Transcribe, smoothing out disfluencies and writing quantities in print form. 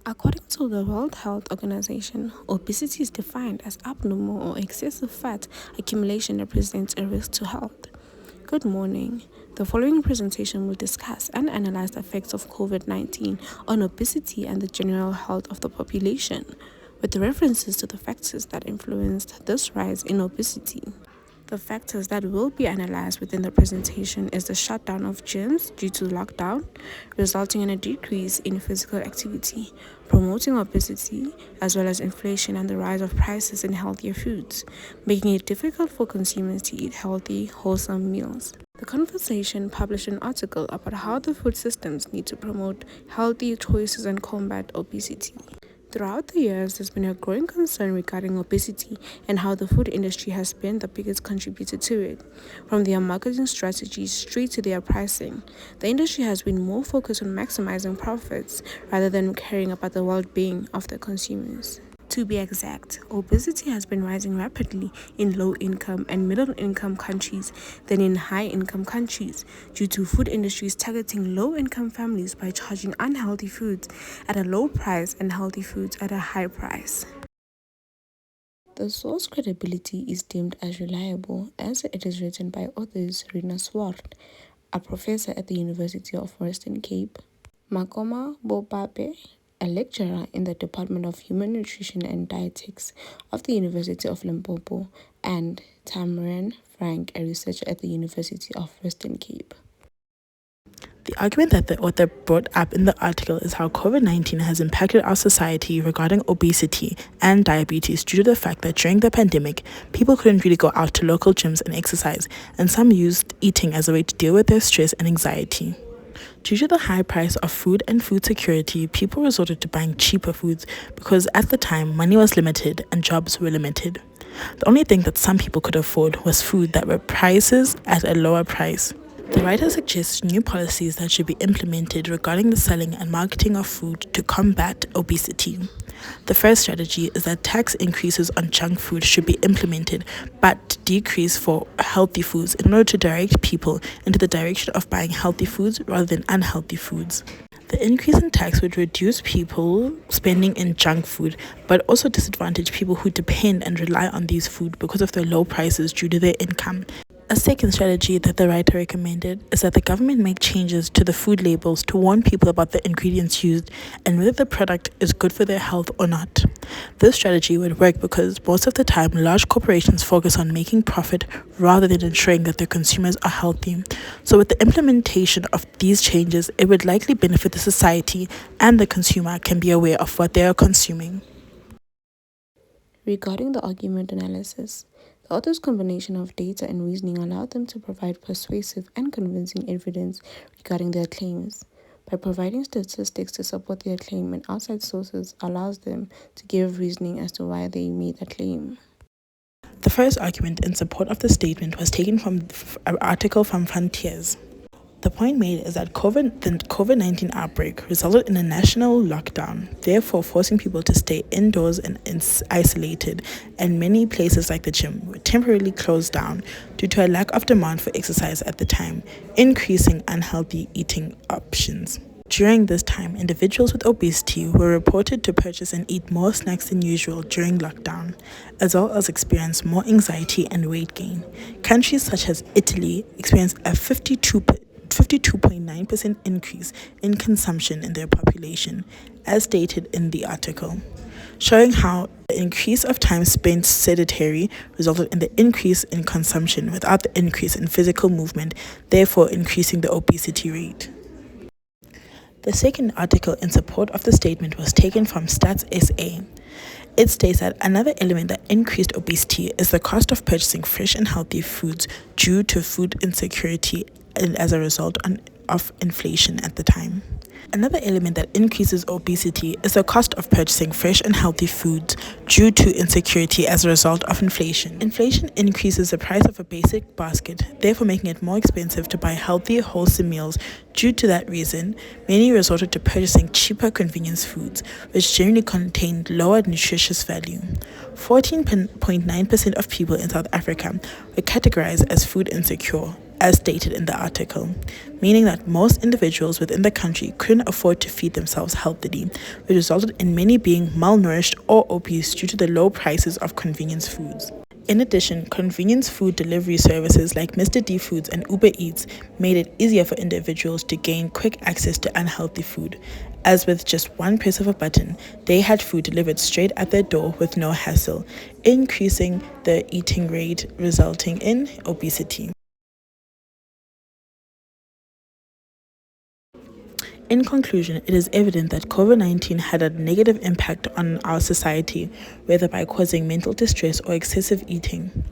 According to the World Health Organization, obesity is defined as abnormal or excessive fat accumulation that presents a risk to health. Good morning. The following presentation will discuss and analyze the effects of COVID-19 on obesity and the general health of the population, with references to the factors that influenced this rise in obesity. The factors that will be analyzed within the presentation is the shutdown of gyms due to lockdown, resulting in a decrease in physical activity, promoting obesity, as well as inflation and the rise of prices in healthier foods, making it difficult for consumers to eat healthy, wholesome meals. The conversation published an article about how the food systems need to promote healthy choices and combat obesity. Throughout the years, there's been a growing concern regarding obesity and how the food industry has been the biggest contributor to it. From their marketing strategies straight to their pricing, the industry has been more focused on maximizing profits rather than caring about the well-being of the consumers. To be exact, obesity has been rising rapidly in low-income and middle-income countries than in high-income countries due to food industries targeting low-income families by charging unhealthy foods at a low price and healthy foods at a high price. The source credibility is deemed as reliable as it is written by authors Rina Swart, a professor at the University of Western Cape, Makoma Bopape, a lecturer in the Department of Human Nutrition and Dietetics of the University of Limpopo, and Tamran Frank, a researcher at the University of Western Cape. The argument that the author brought up in the article is how COVID-19 has impacted our society regarding obesity and diabetes due to the fact that during the pandemic, people couldn't really go out to local gyms and exercise, and some used eating as a way to deal with their stress and anxiety. Due to the high price of food and food security, people resorted to buying cheaper foods because at the time money was limited and jobs were limited. The only thing that some people could afford was food that were prices at a lower price. The writer suggests new policies that should be implemented regarding the selling and marketing of food to combat obesity. The first strategy is that tax increases on junk food should be implemented, but decrease for healthy foods in order to direct people into the direction of buying healthy foods rather than unhealthy foods. The increase in tax would reduce people spending in junk food, but also disadvantage people who depend and rely on these food because of their low prices due to their income. A second strategy that the writer recommended is that the government make changes to the food labels to warn people about the ingredients used and whether the product is good for their health or not. This strategy would work because most of the time large corporations focus on making profit rather than ensuring that their consumers are healthy. So with the implementation of these changes, it would likely benefit the society and the consumer can be aware of what they are consuming. Regarding the argument analysis, the author's combination of data and reasoning allowed them to provide persuasive and convincing evidence regarding their claims. By providing statistics to support their claim and outside sources allows them to give reasoning as to why they made that claim. The first argument in support of the statement was taken from an article from Frontiers. The point made is that the COVID-19 outbreak resulted in a national lockdown, therefore forcing people to stay indoors and isolated, and many places like the gym were temporarily closed down due to a lack of demand for exercise at the time, increasing unhealthy eating options. During this time, individuals with obesity were reported to purchase and eat more snacks than usual during lockdown, as well as experience more anxiety and weight gain. Countries such as Italy experienced a 52.9% increase in consumption in their population, as stated in the article, showing how the increase of time spent sedentary resulted in the increase in consumption without the increase in physical movement, therefore increasing the obesity rate. The second article in support of the statement was taken from Stats SA. It states that another element that increased obesity is the cost of purchasing fresh and healthy foods due to food insecurity and as a result of inflation at the time. Another element that increases obesity is the cost of purchasing fresh and healthy foods due to insecurity as a result of inflation. Inflation increases the price of a basic basket, therefore making it more expensive to buy healthy, wholesome meals. Due to that reason, many resorted to purchasing cheaper convenience foods, which generally contained lower nutritious value. 14.9% of people in South Africa were categorized as food insecure, as stated in the article, meaning that most individuals within the country couldn't afford to feed themselves healthily, which resulted in many being malnourished or obese due to the low prices of convenience foods. In addition, convenience food delivery services like Mr. D Foods and Uber Eats made it easier for individuals to gain quick access to unhealthy food, as with just one press of a button, they had food delivered straight at their door with no hassle, increasing the eating rate, resulting in obesity. In conclusion, it is evident that COVID-19 had a negative impact on our society, whether by causing mental distress or excessive eating.